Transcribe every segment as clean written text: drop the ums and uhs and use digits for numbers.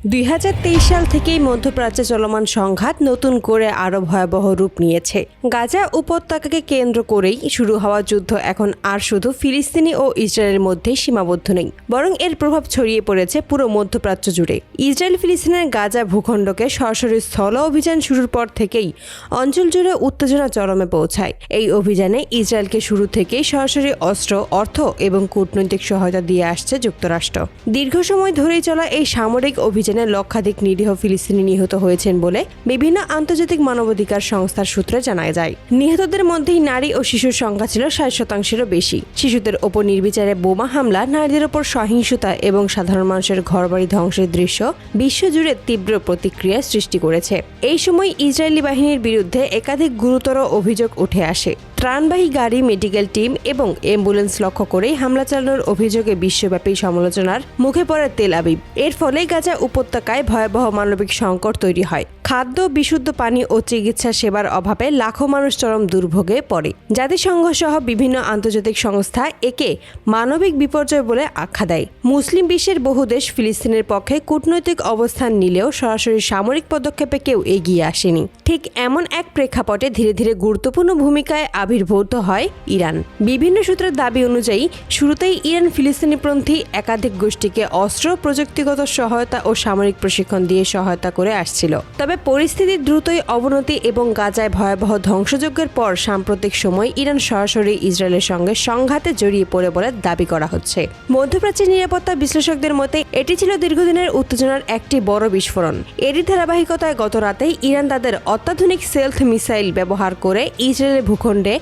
2023 সাল থেকেই মধ্যপ্রাচ্যে চলমান সংঘাত নতুন করে আরও ভয়াবহ রূপ নিয়েছে। গাজা উপত্যকাকে কেন্দ্র করেই শুরু হওয়া যুদ্ধ এখন আর শুধু ফিলিস্তিনি ও ইসরায়েলের মধ্যেই সীমাবদ্ধ নেই, বরং এর প্রভাব ছড়িয়ে পড়েছে পুরো মধ্যপ্রাচ্য জুড়ে। ইসরায়েল ফিলিস্তিনের গাজা ভূখণ্ডকে সরাসরি স্থল অভিযান শুরুর পর থেকেই অঞ্চল জুড়ে উত্তেজনা চরমে পৌঁছায়। এই অভিযানে ইসরায়েলকে শুরু থেকেই সরাসরি অস্ত্র, অর্থ এবং কূটনৈতিক সহায়তা দিয়ে আসছে যুক্তরাষ্ট্র। দীর্ঘ সময় ধরেই চলা এই সামরিক অভিযানে লক্ষাধিক নিরীহ ফিলিস্তিনি নিহত হয়েছেন বলে বিভিন্ন আন্তর্জাতিক মানবাধিকার সংস্থার সূত্রে জানা যায়। নিহতদের মধ্যেই নারী ও শিশুর সংখ্যা ছিল 60%-এরও বেশি। শিশুদের ওপর নির্বিচারে বোমা হামলা, নারীদের ওপর সহিংসতা এবং সাধারণ মানুষের ঘরবাড়ি ধ্বংসের দৃশ্য বিশ্বজুড়ে তীব্র প্রতিক্রিয়া সৃষ্টি করেছে। এই সময় ইসরায়েলি বাহিনীর বিরুদ্ধে একাধিক গুরুতর অভিযোগ উঠে আসে। ত্রাণবাহী গাড়ি, মেডিকেল টিম এবং অ্যাম্বুলেন্স লক্ষ্য করেই হামলা চালানোর অভিযোগে বিশ্বব্যাপী সমালোচনার মুখে পড়ে তেল আবিব। এর ফলে গাজা উপত্যকায় ভয়াবহ মানবিক সংকট তৈরি হয়। খাদ্য, বিশুদ্ধ পানি ও চিকিৎসা সেবার অভাবে লাখো মানুষ চরম দুর্ভোগে পড়ে। জাতিসংঘ সহ বিভিন্ন আন্তর্জাতিক সংস্থা একে মানবিক বিপর্যয় বলে আখ্যা দেয়। মুসলিম বিশ্বের বহু দেশ ফিলিস্তিনের পক্ষে কূটনৈতিক অবস্থান নিলেও সরাসরি সামরিক পদক্ষেপে কেউ এগিয়ে আসেনি। ঠিক এমন এক প্রেক্ষাপটে ধীরে ধীরে গুরুত্বপূর্ণ ভূমিকায় আবির্ভূত হয় ইরান। বিভিন্ন সূত্রের দাবি অনুযায়ী শুরুতেই ইরান ফিলিস্তিনিপন্থী একাধিক গোষ্ঠীকে অস্ত্র, প্রযুক্তিগত সহায়তা ও সামরিক প্রশিক্ষণ দিয়ে সহায়তা করে আসছিল। তবে পরিস্থিতির দ্রুতই অবনতি এবং গাজায় ভয়াবহ ধ্বংসযজ্ঞের পর সাম্প্রতিক সময় ইরান সরাসরি ইসরায়েলের সঙ্গে সংঘাতে জড়িয়ে পড়ে বলে দাবি করা হচ্ছে। মধ্যপ্রাচ্যের নিরাপত্তা বিশ্লেষকদের মতে এটি ছিল দীর্ঘদিনের উত্তেজনার একটি বড় বিস্ফোরণ। এরই ধারাবাহিকতায় গত রাতেই ইরান তাদের অত্যাধুনিক স্টেলথ মিসাইল ব্যবহার করে ইসরায়েলের ভূখণ্ডে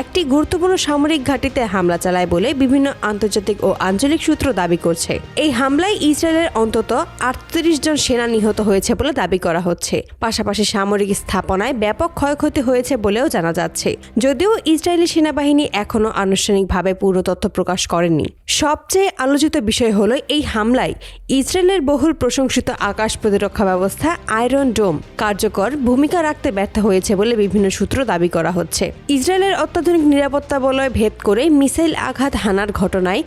একটি গুরুত্বপূর্ণ সামরিক ঘাঁটিতে হামলা চালায় বলে বিভিন্ন আন্তর্জাতিক ও আঞ্চলিক সূত্র দাবি করছে। এই হামলায় ইসরায়েলের অন্তত 38 জন সেনা নিহত হয়েছে বলে দাবি করা হচ্ছে। পাশাপাশি সামরিক স্থাপনায় ব্যাপক ক্ষয়ক্ষতি হয়েছে বলেও জানা যাচ্ছে। যদিও ইসরায়েলি সেনাবাহিনী এখনও আনুষ্ঠানিকভাবে পুরো তথ্য প্রকাশ করেনি। সবচেয়ে আলোচিত বিষয় হলো এই হামলায় ইসরায়েলের বহুল প্রশংসিত আকাশ প্রতিরক্ষা ব্যবস্থা আয়রন ডোম কার্যকর ভূমিকা রাখতে ব্যর্থ হয়েছে বলে বিভিন্ন সূত্র দাবি করা হচ্ছে। ইসরায়েলের অত্যাধুনিক নিরাপত্তা বলয় ভেদ করে মিসাইল আঘাত হানার ঘটনায়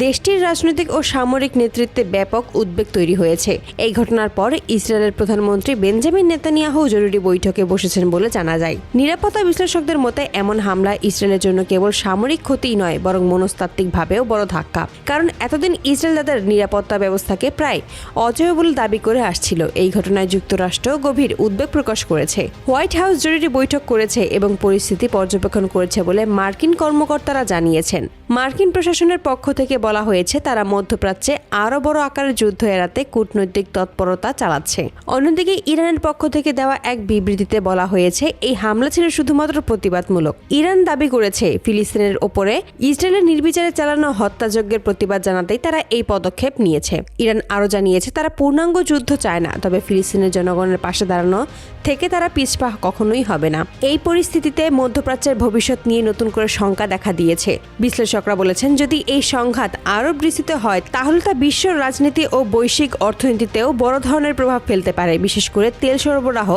দেশটির রাজনৈতিক ও সামরিক নেতৃত্বে ব্যাপক উদ্বেগ তৈরি হয়েছে। এই ঘটনার পর ইসরায়েলের প্রধানমন্ত্রী বেঞ্জামিন নেতানিয়াহু জরুরি বৈঠকে বসেছেন বলে জানা যায়। নিরাপত্তা বিশ্লেষকদের মতে এমন হামলা ইসরায়েলের জন্য কেবল সামরিক ক্ষতিই নয়, বরং মনস্তাত্ত্বিকভাবেও বড় ধাক্কা। কারণ এতদিন ইসরায়েল তাদের নিরাপত্তা ব্যবস্থাকে প্রায় অজেয় বলে দাবি করে আসছিল। এই ঘটনায় যুক্তরাষ্ট্র গভীর উদ্বেগ প্রকাশ করেছে। হোয়াইট হাউস জরুরি বৈঠক করেছে এবং পরিস্থিতি পর্যবেক্ষণ করেছে বলে মার্কিন কর্মকর্তারা জানিয়েছেন। মার্কিন প্রশাসনের পক্ষ থেকে বলা হয়েছে তারা মধ্যপ্রাচ্যে আরও বড় আকারের যুদ্ধ এড়াতে কূটনৈতিক তৎপরতা চালাচ্ছে। অন্যদিকে ইরানের পক্ষ থেকে দেওয়া এক বিবৃতিতে বলা হয়েছে এই হামলা ছিল শুধুমাত্র প্রতিবাদমূলক। ইরান দাবি করেছে ফিলিস্তিনের ওপরে ইসরায়েলের নির্বিচারে চালানো হত্যাযজ্ঞের প্রতিবাদ জানাতেই তারা এই পদক্ষেপ নিয়েছে। ইরান আরও জানিয়েছে তারা পূর্ণাঙ্গ যুদ্ধ চায় না, তবে ফিলিস্তিনের জনগণের পাশে দাঁড়ানো থেকে তারা পিছপা কখনোই হবে না। এই পরিস্থিতিতে মধ্যপ্রাচ্যের ভবিষ্যৎ নিয়ে নতুন করে শঙ্কা দেখা দিয়েছে। বিশ্লেষকরা বলেছেন যদি এই সংঘাত আরও বিস্তৃত হয় তাহলে তা বিশ্ব রাজনীতি ও বৈশ্বিক অর্থনীতিতেও বড় ধরনের প্রভাব ফেলতে পারে। বিশেষ করে তেল সরবরাহ,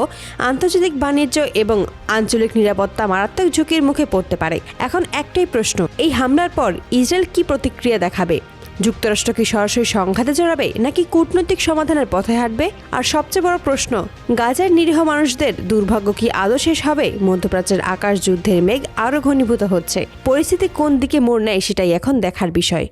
আন্তর্জাতিক বাণিজ্য এবং আঞ্চলিক নিরাপত্তা মারাত্মক ঝুঁকির মুখে পড়তে পারে। এখন একটাই প্রশ্ন, এই হামলার পর ইসরায়েল কি প্রতিক্রিয়া দেখাবে? যুক্তরাষ্ট্র কি সরাসরি সংঘাতে জড়াবে নাকি কূটনৈতিক সমাধানের পথে হাঁটবে? আর সবচেয়ে বড় প্রশ্ন, গাজার নিরীহ মানুষদের দুর্ভাগ্য কি আদৌ শেষ হবে? মধ্যপ্রাচ্যের আকাশ যুদ্ধের মেঘ আরও ঘনীভূত হচ্ছে। পরিস্থিতি কোন দিকে মোড় নেয় সেটাই এখন দেখার বিষয়।